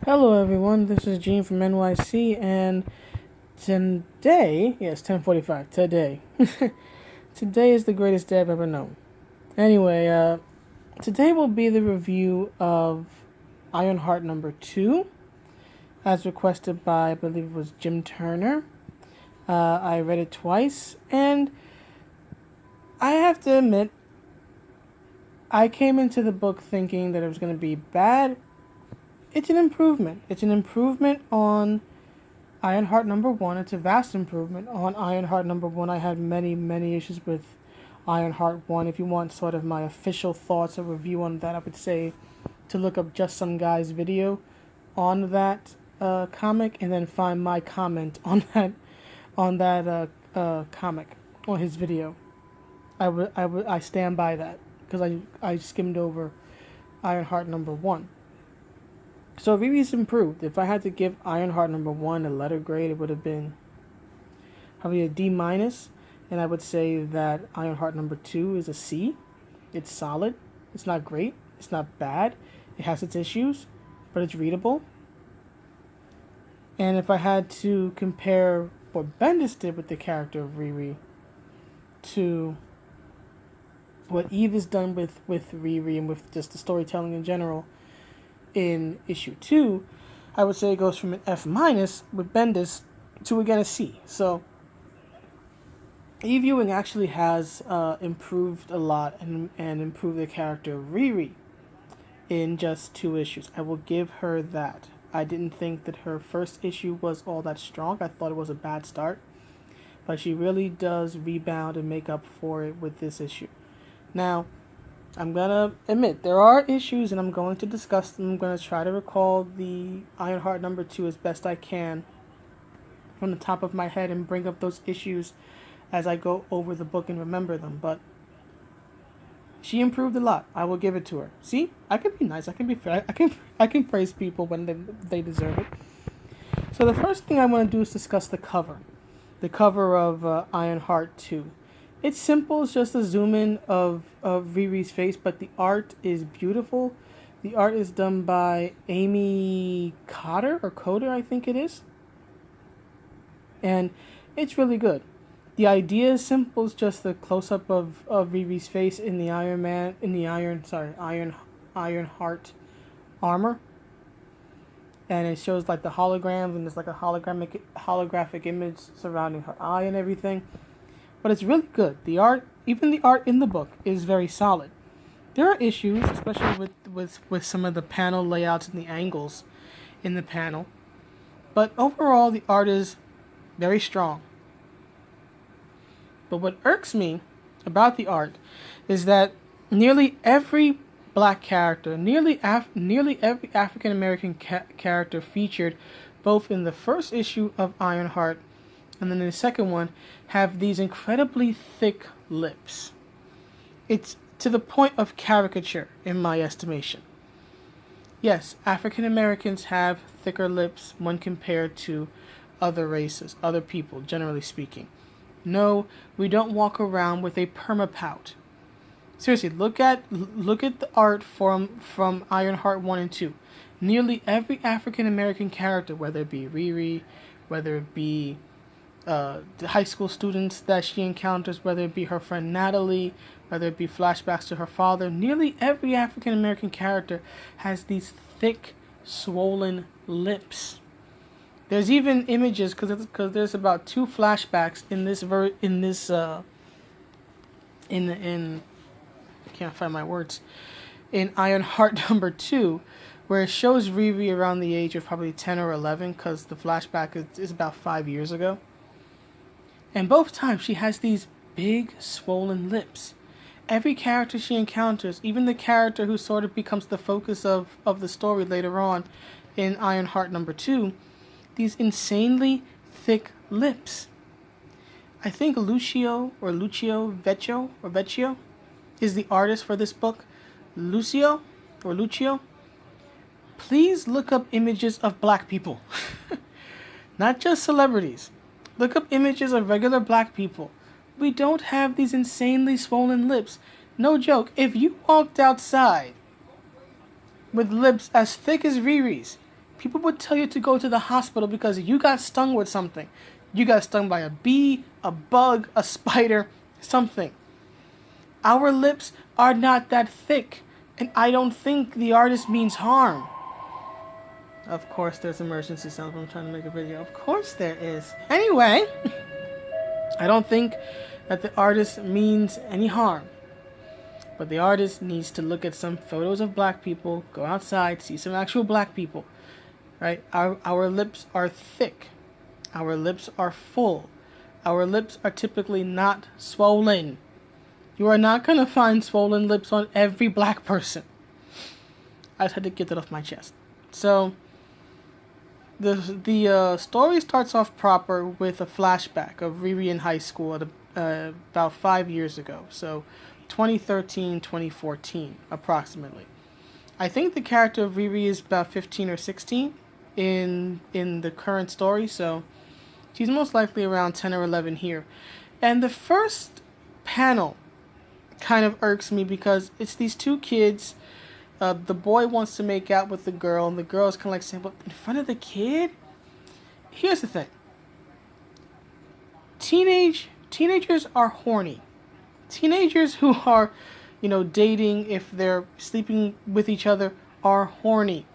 Hello everyone, this is Gene from NYC, and today, yes, 10:45, today. Today is the greatest day I've ever known. Anyway, today will be the review of Ironheart number 2, as requested by, I believe it was Jim Turner. I read it twice, and I have to admit, I came into the book thinking that it was going to be bad. It's an improvement. It's an improvement on Ironheart number 1. It's a vast improvement on Ironheart number 1. I had many issues with Ironheart 1. If you want sort of my official thoughts or review on that, I would say to look up Just Some Guy's video on that comic, and then find my comment on that comic, on his video. I stand by that, because I skimmed over Ironheart number 1. So Riri's improved. If I had to give Ironheart number 1 a letter grade, it would have been probably a D-, and I would say that Ironheart number 2 is a C. It's solid. It's not great. It's not bad. It has its issues, but it's readable. And if I had to compare what Bendis did with the character of Riri to what Eve has done with Riri and with just the storytelling in general in issue 2, I would say it goes from an F- with Bendis to again a C. So E-Viewing actually has improved a lot and improved the character of Riri in just 2 issues. I will give her that. I didn't think that her first issue was all that strong. I thought it was a bad start, but she really does rebound and make up for it with this issue. Now, I'm going to admit, there are issues, and I'm going to discuss them. I'm going to try to recall the Ironheart number 2 as best I can from the top of my head and bring up those issues as I go over the book and remember them. But she improved a lot. I will give it to her. See? I can be nice. I can be fair. I can praise people when they deserve it. So the first thing I want to do is discuss the cover. The cover of Ironheart 2. It's simple. It's just a zoom in of Riri's face, but the art is beautiful. The art is done by Amy Coder, I think it is. And it's really good. The idea is simple. It's just a close up of Riri's face in the Ironheart armor. And it shows like the holograms, and there's like a holographic image surrounding her eye and everything. But it's really good. The art, even the art in the book, is very solid. There are issues, especially with some of the panel layouts and the angles in the panel. But overall, the art is very strong. But what irks me about the art is that nearly every black character, nearly every African American character featured both in the first issue of Ironheart and then in the second one, have these incredibly thick lips. It's to the point of caricature, in my estimation. Yes, African Americans have thicker lips when compared to other races, other people, generally speaking. No, we don't walk around with a perma-pout. Seriously, look at the art from Ironheart 1 and 2. Nearly every African American character, whether it be Riri, whether it be the high school students that she encounters, whether it be her friend Natalie, whether it be flashbacks to her father, nearly every African American character has these thick, swollen lips. There's even images, because there's about 2 flashbacks in I can't find my words, in Ironheart number 2, where it shows Riri around the age of probably 10 or 11, because the flashback is about 5 years ago. And both times she has these big, swollen lips. Every character she encounters, even the character who sort of becomes the focus of the story later on in Ironheart number 2, these insanely thick lips. I think Lucio Vecchio is the artist for this book. Lucio. Please look up images of black people. Not just celebrities. Look up images of regular black people. We don't have these insanely swollen lips. No joke. If you walked outside with lips as thick as Riri's, People would tell you to go to the hospital because you got stung with something. You got stung by a bee, a bug, a spider, something. Our lips are not that thick, and I don't think the artist means harm. Of course there's emergency sounds when I'm trying to make a video. Of course there is. Anyway, I don't think that the artist means any harm. But the artist needs to look at some photos of black people, go outside, see some actual black people. Right? Our lips are thick. Our lips are full. Our lips are typically not swollen. You are not going to find swollen lips on every black person. I just had to get that off my chest. So, the story starts off proper with a flashback of Riri in high school at about 5 years ago. So, 2013, 2014, approximately. I think the character of Riri is about 15 or 16 in the current story, so she's most likely around 10 or 11 here. And the first panel kind of irks me because it's these two kids. The boy wants to make out with the girl, and the girl is kind of like saying, but in front of the kid? Here's the thing. Teenagers are horny. Teenagers who are, dating, if they're sleeping with each other, are horny.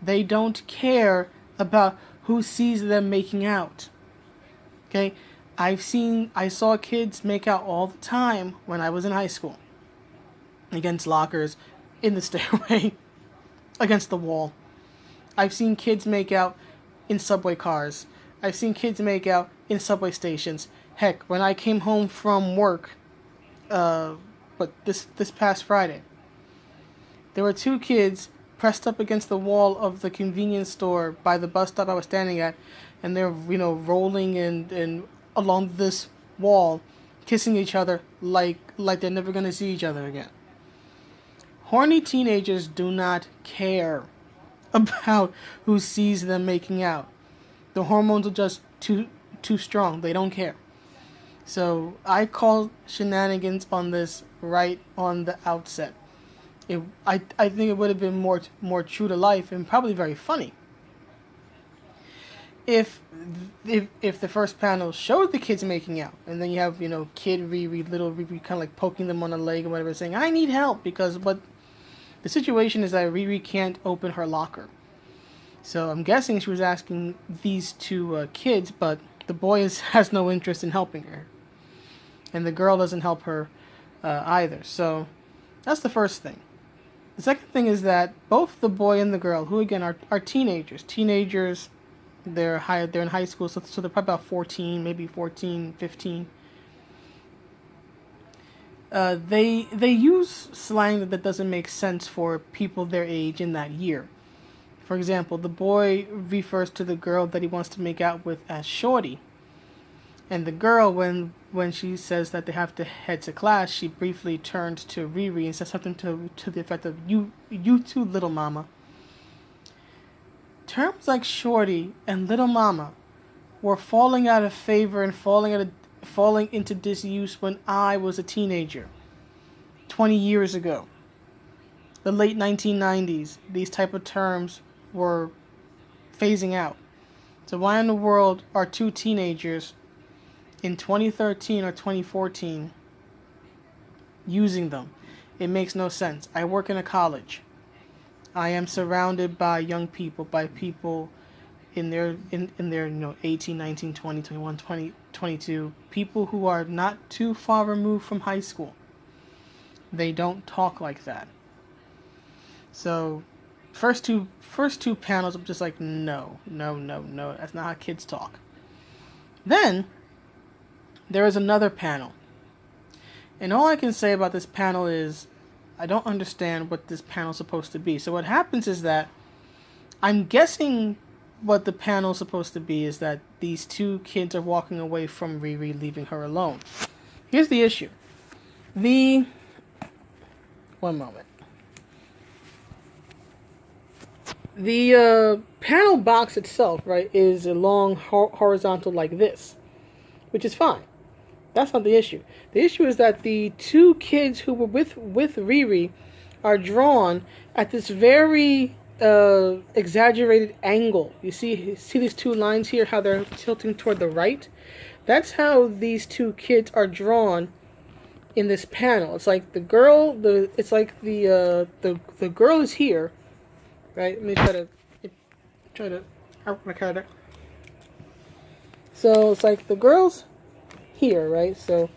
They don't care about who sees them making out. Okay? I saw kids make out all the time when I was in high school. Against lockers, in the stairway, against the wall. I've seen kids make out in subway cars. I've seen kids make out in subway stations. Heck, when I came home from work, but this past Friday, there were two kids pressed up against the wall of the convenience store by the bus stop I was standing at, and they're rolling and along this wall, kissing each other like they're never gonna see each other again. Horny teenagers do not care about who sees them making out. The hormones are just too strong. They don't care. So I call shenanigans on this right on the outset. I think it would have been more true to life and probably very funny if the first panel showed the kids making out, and then you have kid Riri, little Riri, kind of like poking them on the leg or whatever, saying I need help because the situation is that Riri can't open her locker. So I'm guessing she was asking these two kids, but the boy has no interest in helping her. And the girl doesn't help her either. So that's the first thing. The second thing is that both the boy and the girl, who again are teenagers. Teenagers, they're in high school, so they're probably about 14, maybe 14, 15. They use slang that doesn't make sense for people their age in that year. For example, the boy refers to the girl that he wants to make out with as shorty. And the girl, when she says that they have to head to class, she briefly turns to Riri and says something to the effect of, you too, little mama. Terms like shorty and little mama were falling out of favor and falling into disuse when I was a teenager, 20 years ago. The late 1990s, these type of terms were phasing out. So why in the world are two teenagers in 2013 or 2014 using them? It makes no sense. I work in a college. I am surrounded by young people, by people in their 18, 19, 20, 21, 20, 22, people who are not too far removed from high school. They don't talk like that. So first two panels, I'm just like, no, that's not how kids talk. Then there is another panel. And all I can say about this panel is I don't understand what this panel is supposed to be. So what happens is that I'm guessing what the panel is supposed to be is that these two kids are walking away from Riri, leaving her alone. Here's the issue. One moment. The panel box itself, right, is a long horizontal like this, which is fine. That's not the issue. The issue is that the two kids who were with Riri are drawn at this very exaggerated angle. You see these two lines here, how they're tilting toward the right? That's how these two kids are drawn in this panel. It's like the girl, the girl is here, right? Let me try to out my character. So it's like the girl's here, right? So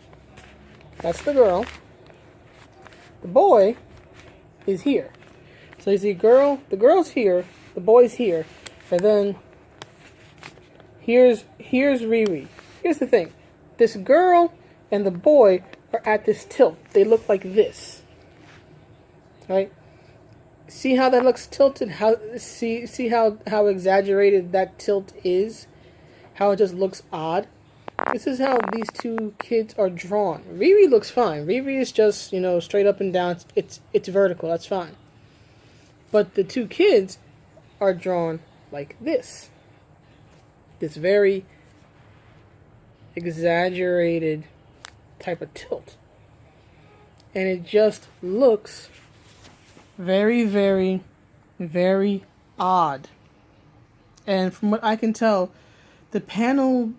that's the girl. The boy is here. So you see the girl's here, the boy's here, and then here's Riri. Here's the thing. This girl and the boy are at this tilt. They look like this. Right? See how that looks tilted? See how exaggerated that tilt is? How it just looks odd? This is how these two kids are drawn. Riri looks fine. Riri is just, straight up and down. It's vertical. That's fine. But the two kids are drawn like this. This very exaggerated type of tilt. And it just looks very, very, very odd. And from what I can tell, the panel,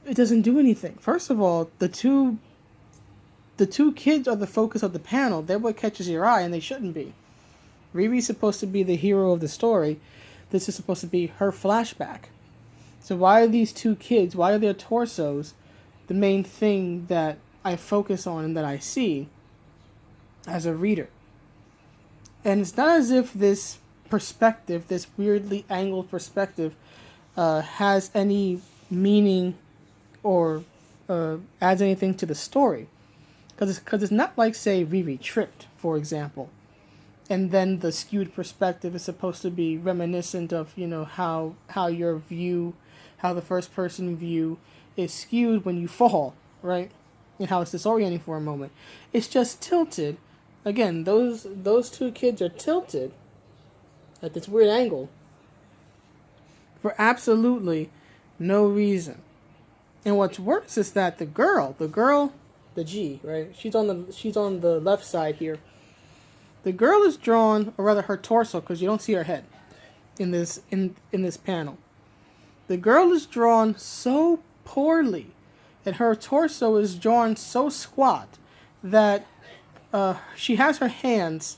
it doesn't do anything. First of all, the two kids are the focus of the panel. They're what catches your eye, and they shouldn't be. Riri's supposed to be the hero of the story. This is supposed to be her flashback. So why are these two kids, why are their torsos the main thing that I focus on and that I see as a reader? And it's not as if this perspective, this weirdly angled perspective, has any meaning or adds anything to the story. Because it's not like, say, Riri tripped, for example. And then the skewed perspective is supposed to be reminiscent of, how your view, how the first person view is skewed when you fall, right? And how it's disorienting for a moment. It's just tilted. Again, those two kids are tilted at this weird angle for absolutely no reason. And what's worse is that the girl, the G, right? She's on the left side here. The girl is drawn, or rather her torso, because you don't see her head in this panel. The girl is drawn so poorly, and her torso is drawn so squat that she has her hands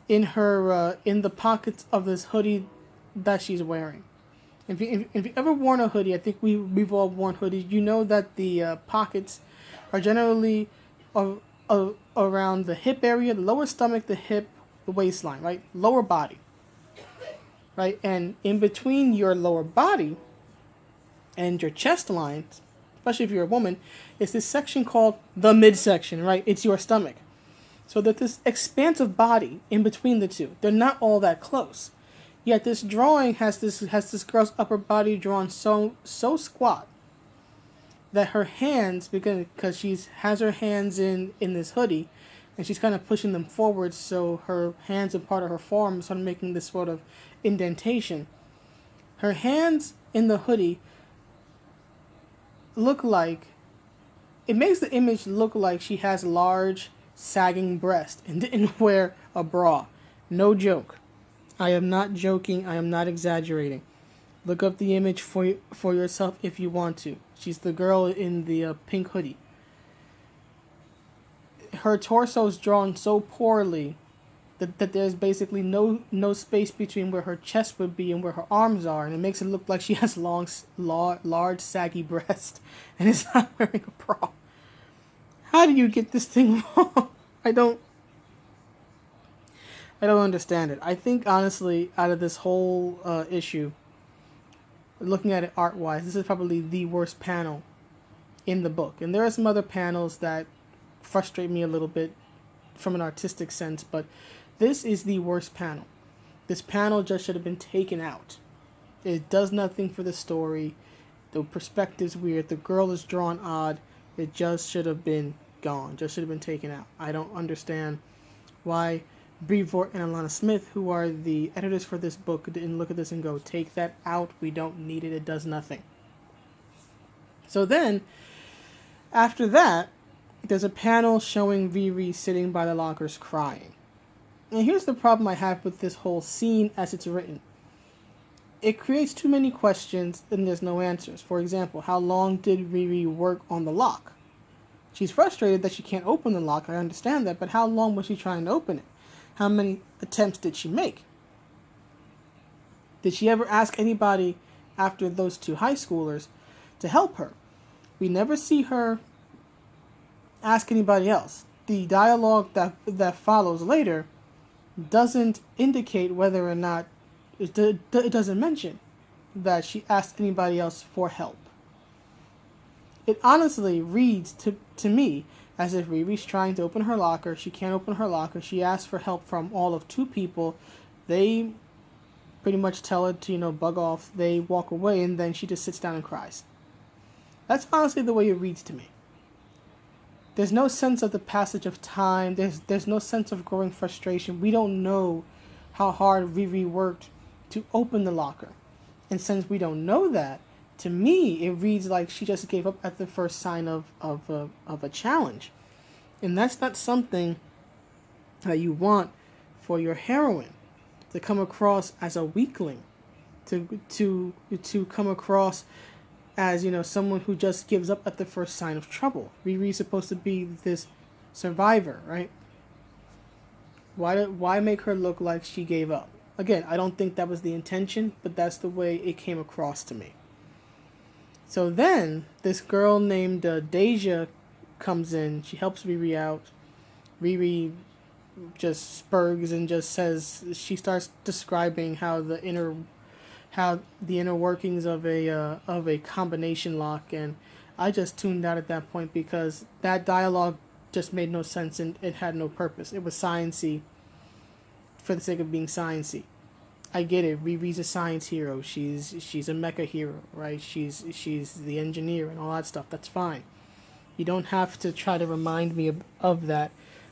in the pockets of this hoodie that she's wearing. If you ever worn a hoodie, I think we've all worn hoodies. You know that the pockets are generally around the hip area, the lower stomach, the hip, the waistline, right? Lower body, right? And in between your lower body and your chest line, especially if you're a woman, is this section called the midsection, right? It's your stomach. So that this expansive body in between the two, they're not all that close. Yet this drawing has this girl's upper body drawn so squat that her hands, because she has her hands in this hoodie, and she's kind of pushing them forward, so her hands are part of her forearm, sort of making this sort of indentation. Her hands in the hoodie it makes the image look like she has large, sagging breasts and didn't wear a bra. No joke. I am not joking. I am not exaggerating. Look up the image for yourself if you want to. She's the girl in the pink hoodie. Her torso is drawn so poorly that there's basically no space between where her chest would be and where her arms are, and it makes it look like she has large, saggy breasts and is not wearing a bra. How do you get this thing wrong? I don't understand it. I think, honestly, out of this whole issue, looking at it art-wise, this is probably the worst panel in the book. And there are some other panels that frustrate me a little bit from an artistic sense, but this is the worst panel. This panel just should have been taken out. It does nothing for the story. The perspective's weird. The girl is drawn odd. It just should have been gone. Just should have been taken out. I don't understand why Brevoort and Alana Smith, who are the editors for this book, didn't look at this and go, take that out. We don't need it. It does nothing. So then, after that, there's a panel showing Riri sitting by the lockers crying. And here's the problem I have with this whole scene as it's written. It creates too many questions and there's no answers. For example, how long did Riri work on the lock? She's frustrated that she can't open the lock. I understand that, but how long was she trying to open it? How many attempts did she make? Did she ever ask anybody after those two high schoolers to help her? We never see her ask anybody else. The dialogue that follows later doesn't indicate whether or not, it doesn't mention that she asked anybody else for help. It honestly reads to me as if Riri's trying to open her locker. She can't open her locker. She asks for help from all of two people. They pretty much tell her to, bug off. They walk away, and then she just sits down and cries. That's honestly the way it reads to me. There's no sense of the passage of time. There's no sense of growing frustration. We don't know how hard Riri worked to open the locker. And since we don't know that, to me, it reads like she just gave up at the first sign of a challenge. And that's not something that you want for your heroine, to come across as a weakling, to come across as, someone who just gives up at the first sign of trouble. Riri's supposed to be this survivor, right? Why make her look like she gave up? Again, I don't think that was the intention, but that's the way it came across to me. So then, this girl named Deja comes in. She helps Riri out. Riri just spurgs and just says, she starts describing how the inner workings of a combination lock, and I just tuned out at that point because that dialogue just made no sense and it had no purpose. It was science-y for the sake of being science-y. I get it. Riri's a science hero. She's a mecha hero, right? She's the engineer and all that stuff. That's fine. You don't have to try to remind me of that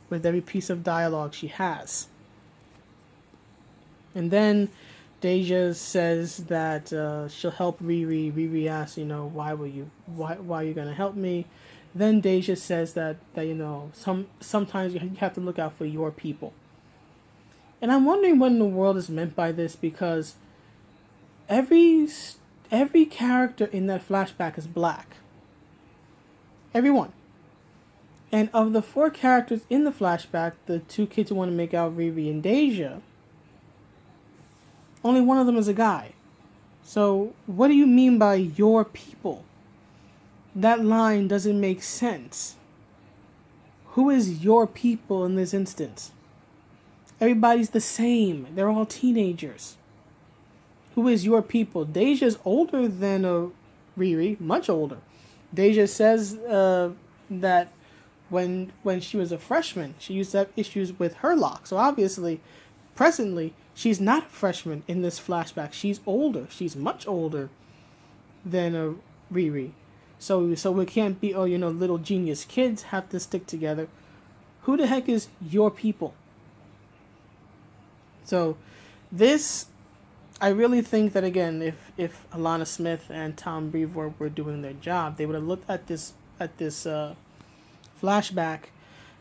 with every piece of dialogue she has. And then Deja says that she'll help Riri. Riri asks, why are you gonna help me? Then Deja says that sometimes you have to look out for your people. And I'm wondering what in the world is meant by this, because every character in that flashback is black. Everyone. And of the 4 characters in the flashback, the 2 kids who want to make out, Riri and Deja, only one of them is a guy. So what do you mean by your people? That line doesn't make sense. Who is your people in this instance? Everybody's the same. They're all teenagers. Who is your people? Deja's older than Riri, much older. Deja says that when she was a freshman, she used to have issues with her lock. So obviously, presently, she's not a freshman in this flashback. She's older. She's much older than Riri. So we can't be, little genius kids have to stick together. Who the heck is your people? So this, I really think that, again, if Alana Smith and Tom Brevoort were doing their job, they would have looked at this flashback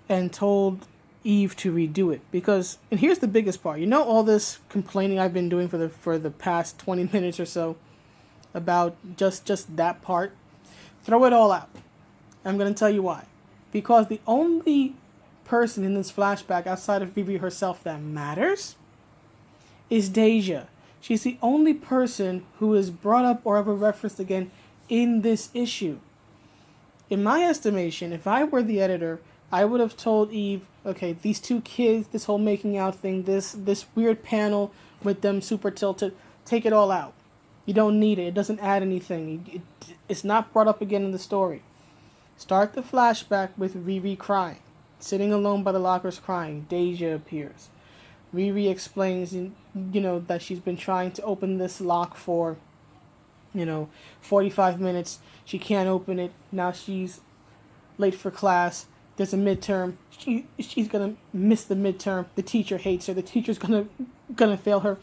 and told Eve to redo it. Because, and here's the biggest part, all this complaining I've been doing for the past 20 minutes or so about just that part, throw it all out. I'm going to tell you why. Because the only person in this flashback outside of Riri herself that matters is Deja. She's the only person who is brought up or ever referenced again in this issue. In my estimation, if I were the editor, I would have told Eve, okay, these 2 kids, this whole making out thing, this weird panel with them super tilted, take it all out. You don't need it. It doesn't add anything. It's not brought up again in the story. Start the flashback with Riri crying. Sitting alone by the lockers crying. Deja appears. Riri explains, that she's been trying to open this lock for, 45 minutes. She can't open it. Now she's late for class. There's a midterm. She's gonna miss the midterm. The teacher hates her. The teacher's gonna fail her.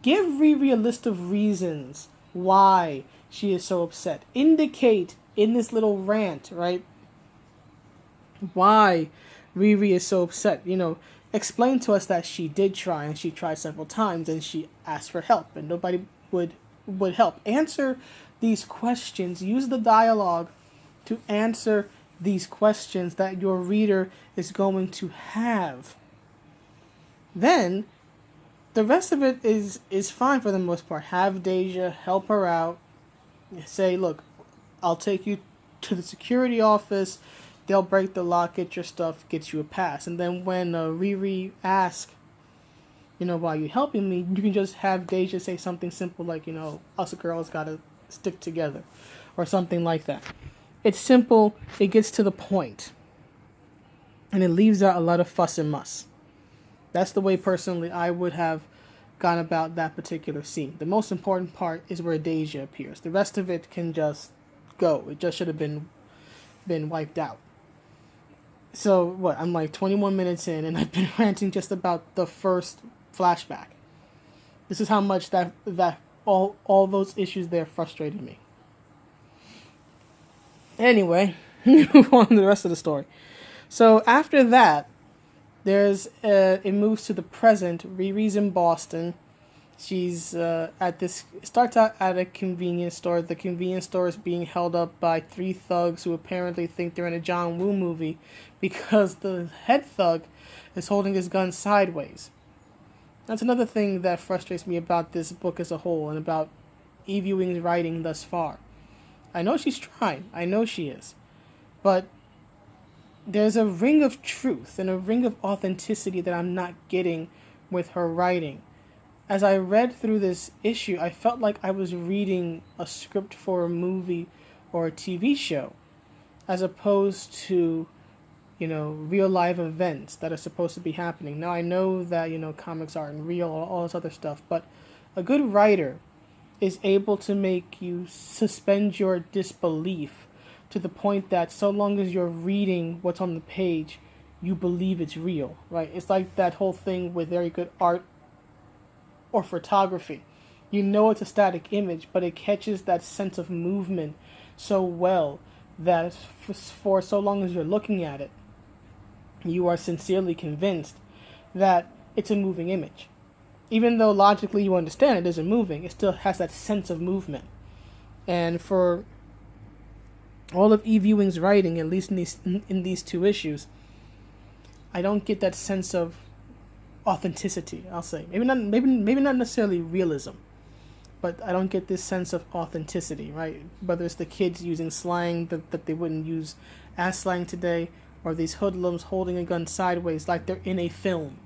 Give Riri a list of reasons why she is so upset. Indicate in this little rant, right, why Riri is so upset. explained to us that she did try, and she tried several times, and she asked for help, and nobody would help. Answer these questions. Use the dialogue to answer these questions that your reader is going to have. Then, the rest of it is fine for the most part. Have Deja help her out. Say, look, I'll take you to the security office. They'll break the lock, get your stuff, get you a pass. And then when Riri asks, why are you helping me, you can just have Deja say something simple like, us girls gotta stick together. Or something like that. It's simple, it gets to the point. And it leaves out a lot of fuss and muss. That's the way, personally, I would have gone about that particular scene. The most important part is where Deja appears. The rest of it can just go. It just should have been wiped out. So, what? I'm like 21 minutes in, and I've been ranting just about the first flashback. This is how much that all those issues there frustrated me. Anyway, move on to the rest of the story. So, after that, it moves to the present. Riri's in Boston. She's starts out at a convenience store. The convenience store is being held up by 3 thugs who apparently think they're in a John Woo movie because the head thug is holding his gun sideways. That's another thing that frustrates me about this book as a whole and about Eve Ewing's writing thus far. I know she's trying. I know she is. But there's a ring of truth and a ring of authenticity that I'm not getting with her writing. As I read through this issue, I felt like I was reading a script for a movie or a TV show, as opposed to, real live events that are supposed to be happening. Now, I know that, comics aren't real, all this other stuff, but a good writer is able to make you suspend your disbelief to the point that so long as you're reading what's on the page, you believe it's real, right? It's like that whole thing with very good art or photography. It's a static image, but it catches that sense of movement so well that for so long as you're looking at it, you are sincerely convinced that it's a moving image. Even though logically you understand it isn't moving, it still has that sense of movement. And for all of Eve Ewing's writing, at least in these 2 issues, I don't get that sense of authenticity, I'll say. Maybe not necessarily realism, but I don't get this sense of authenticity, right? Whether it's the kids using slang that they wouldn't use as slang today, or these hoodlums holding a gun sideways like they're in a film.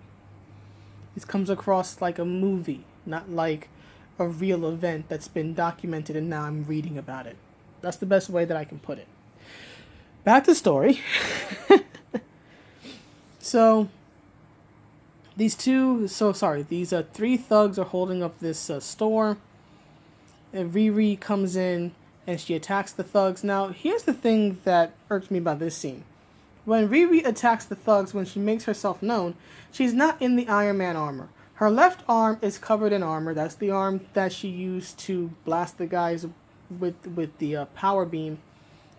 It comes across like a movie, not like a real event that's been documented and now I'm reading about it. That's the best way that I can put it. Back to story. So, these 3 thugs are holding up this store. And Riri comes in and she attacks the thugs. Now, here's the thing that irks me about this scene. When Riri attacks the thugs, when she makes herself known, she's not in the Iron Man armor. Her left arm is covered in armor. That's the arm that she used to blast the guys with the power beam.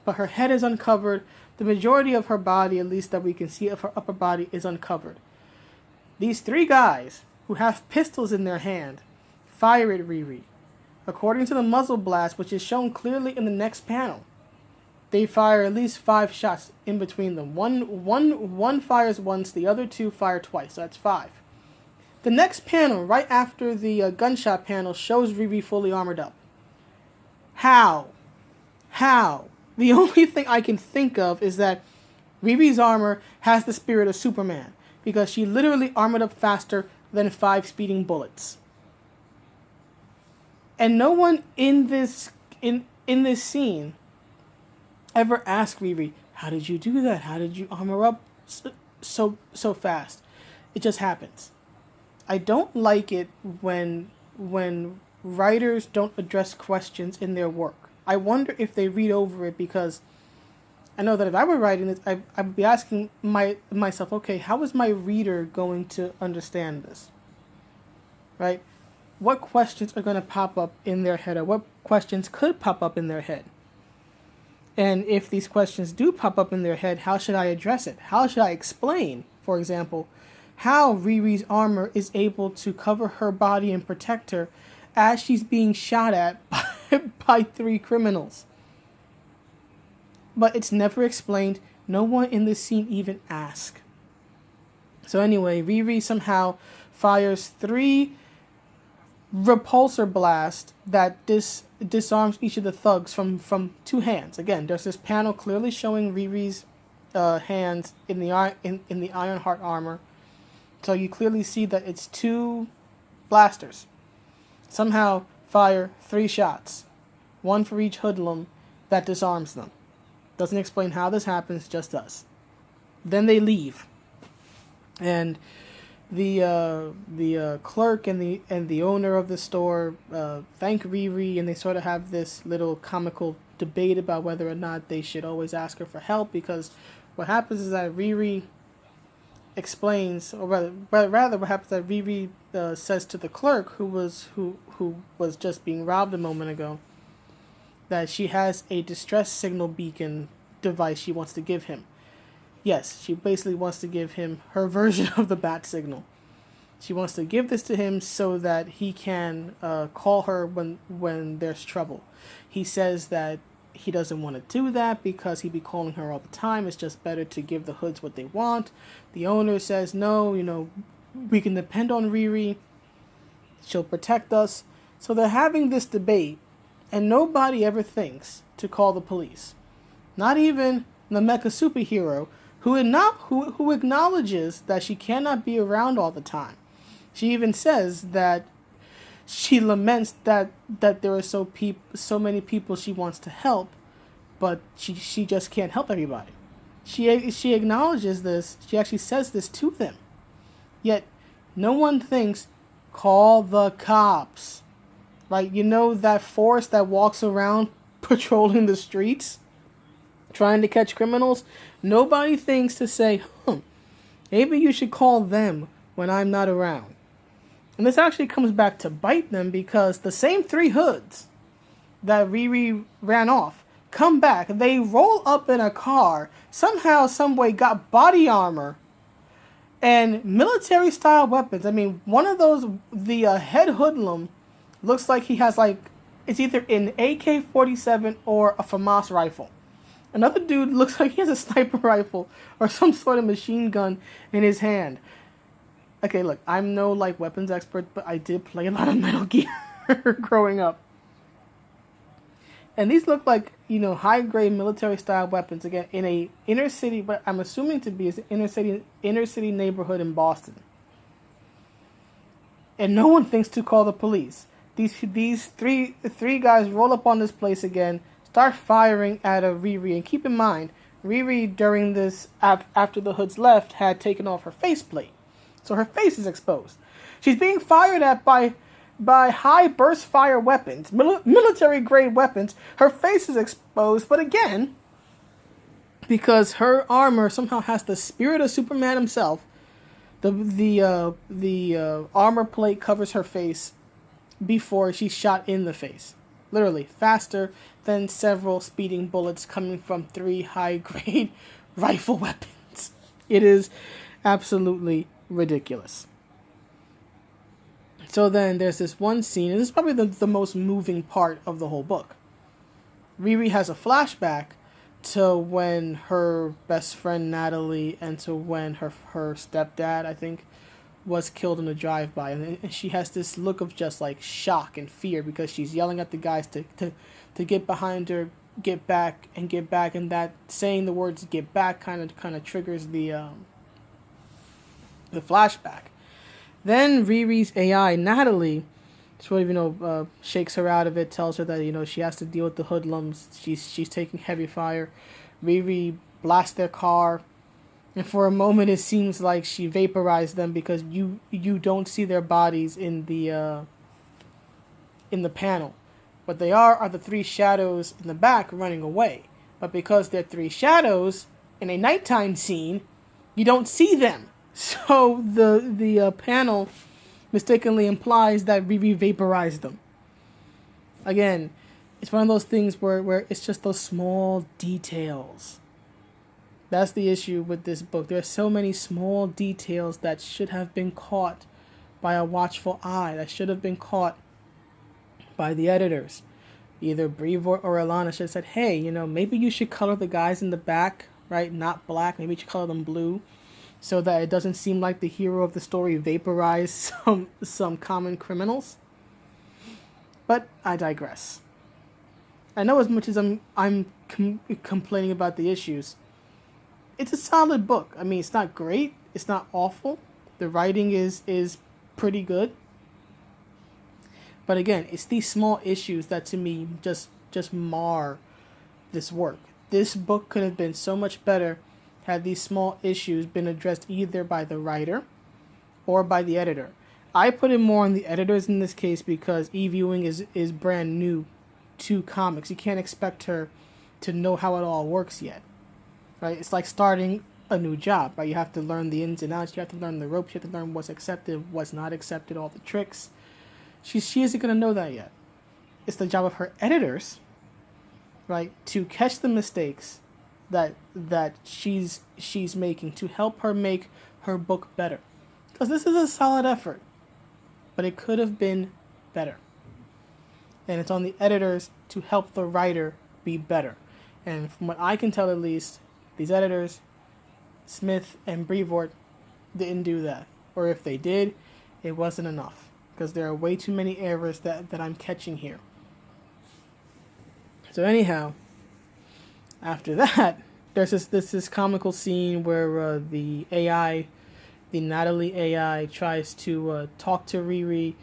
But her head is uncovered. The majority of her body, at least that we can see of her upper body, is uncovered. These 3 guys, who have pistols in their hand, fire at Riri. According to the muzzle blast, which is shown clearly in the next panel, they fire at least 5 shots in between them. One fires once, the other 2 fire twice, so that's 5. The next panel, right after the gunshot panel, shows Riri fully armored up. How? The only thing I can think of is that Riri's armor has the spirit of Superman, because she literally armored up faster than 5 speeding bullets. And no one in this scene ever asked Riri, how did you do that? How did you armor up so fast? It just happens. I don't like it when writers don't address questions in their work. I wonder if they read over it, because I know that if I were writing this, I would be asking myself, okay, how is my reader going to understand this? Right? What questions are going to pop up in their head, or what questions could pop up in their head? And if these questions do pop up in their head, how should I address it? How should I explain, for example, how Riri's armor is able to cover her body and protect her as she's being shot at by 3 criminals. But it's never explained. No one in this scene even asks. So anyway, Riri somehow fires 3 repulsor blasts that disarms each of the thugs from 2 hands. Again, there's this panel clearly showing Riri's hands in the Ironheart armor. So you clearly see that it's 2 blasters. Somehow fire 3 shots. 1 for each hoodlum that disarms them. Doesn't explain how this happens, just does. Then they leave. And the clerk and the owner of the store thank Riri, and they sort of have this little comical debate about whether or not they should always ask her for help, because what happens is that Riri explains, or rather what happens is that Riri says to the clerk who was just being robbed a moment ago that she has a distress signal beacon device she wants to give him. Yes, she basically wants to give him her version of the bat signal. She wants to give this to him so that he can call her when there's trouble. He says that he doesn't want to do that because he'd be calling her all the time. It's just better to give the hoods what they want. The owner says, no, we can depend on Riri. She'll protect us. So they're having this debate, and nobody ever thinks to call the police. Not even the mecha superhero, who acknowledges that she cannot be around all the time. She even says that she laments that there are so many people she wants to help, but she just can't help everybody. She acknowledges this. She actually says this to them. Yet no one thinks, call the cops. Right? That force that walks around patrolling the streets, trying to catch criminals? Nobody thinks to say, maybe you should call them when I'm not around. And this actually comes back to bite them, because the same 3 hoods that Riri ran off come back. They roll up in a car, somehow, someway got body armor and military-style weapons. I mean, one of those, the head hoodlum, looks like he has, it's either an AK-47 or a FAMAS rifle. Another dude looks like he has a sniper rifle or some sort of machine gun in his hand. Okay, look, I'm no weapons expert, but I did play a lot of Metal Gear growing up. And these look like, high-grade military-style weapons, again, in a inner city, but I'm assuming to be an inner city neighborhood in Boston. And no one thinks to call the police. These three guys roll up on this place again, start firing at Riri, and keep in mind, Riri, during this, after the hoods left, had taken off her faceplate. So her face is exposed. She's being fired at by high burst fire weapons, military grade weapons. Her face is exposed, but again, because her armor somehow has the spirit of Superman himself, the armor plate covers her face before she's shot in the face. Literally, faster than several speeding bullets coming from 3 high-grade rifle weapons. It is absolutely ridiculous. So then there's this one scene, and this is probably the most moving part of the whole book. Riri has a flashback to when her best friend Natalie, and to when her stepdad, I think, was killed in a drive-by, and she has this look of just shock and fear, because she's yelling at the guys to get behind her, get back, and that saying the words "get back" kind of triggers the flashback. Then Riri's AI, Natalie, sort of shakes her out of it, tells her that she has to deal with the hoodlums. She's taking heavy fire. Riri blasts their car, and for a moment it seems like she vaporized them, because you don't see their bodies in the panel. What they are the 3 shadows in the back running away. But because they're 3 shadows in a nighttime scene, you don't see them. So the panel mistakenly implies that Riri vaporized them. Again, it's one of those things where it's just those small details That's the issue with this book. There are so many small details that should have been caught by a watchful eye, that should have been caught by the editors. Either Brevoort or Alana should have said, hey, maybe you should color the guys in the back, right? Not black. Maybe you should color them blue so that it doesn't seem like the hero of the story vaporized some common criminals. But I digress. I know as much as I'm complaining about the issues, it's a solid book. I mean, it's not great. It's not awful. The writing is pretty good. But again, it's these small issues that to me just mar this work. This book could have been so much better had these small issues been addressed either by the writer or by the editor. I put it more on the editors in this case because Eve Ewing is brand new to comics. You can't expect her to know how it all works yet, right? It's like starting a new job, right? You have to learn the ins and outs. You have to learn the ropes. You have to learn what's accepted, what's not accepted, all the tricks. She isn't going to know that yet. It's the job of her editors, right, to catch the mistakes that she's making, to help her make her book better. Because this is a solid effort, but it could have been better. And it's on the editors to help the writer be better. And from what I can tell at least, these editors, Smith and Brevoort, didn't do that. Or if they did, it wasn't enough. Because there are way too many errors that I'm catching here. So anyhow, after that, there's this comical scene where the Natalie AI tries to talk to Riri.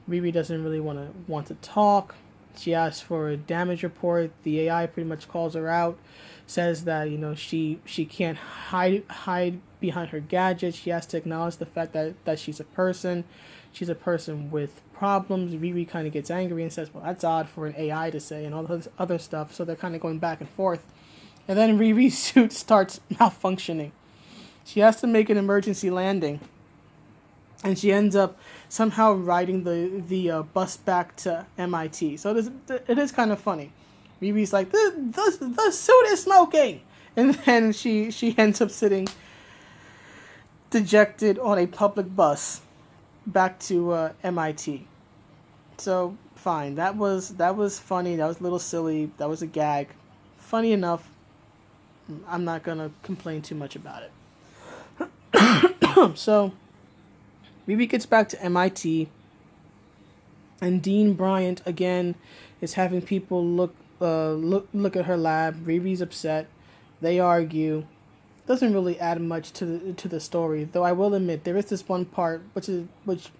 Riri doesn't really want to talk. She asks for a damage report. The AI pretty much calls her out, says that she can't hide behind her gadgets. She has to acknowledge the fact that she's a person. She's a person with problems. Riri kind of gets angry and says, well, that's odd for an AI to say, and all this other stuff. So they're kind of going back and forth. And then Riri's suit starts malfunctioning. She has to make an emergency landing. And she ends up somehow riding the bus back to MIT. So it is kind of funny. Riri's like, the suit is smoking! And then she ends up sitting dejected on a public bus back to MIT. So fine, that was funny. That was a little silly. That was a gag. Funny enough. I'm not gonna complain too much about it. So Riri gets back to MIT, and Dean Bryant again is having people look at her lab. Riri's upset. They argue. Doesn't really add much to the story, though I will admit there is this one part which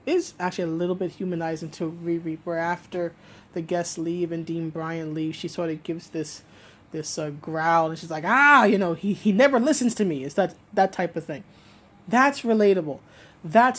is actually a little bit humanizing to Riri, where after the guests leave and Dean Bryant leaves, she sort of gives this growl, and she's like, he never listens to me. It's that type of thing. That's relatable. That's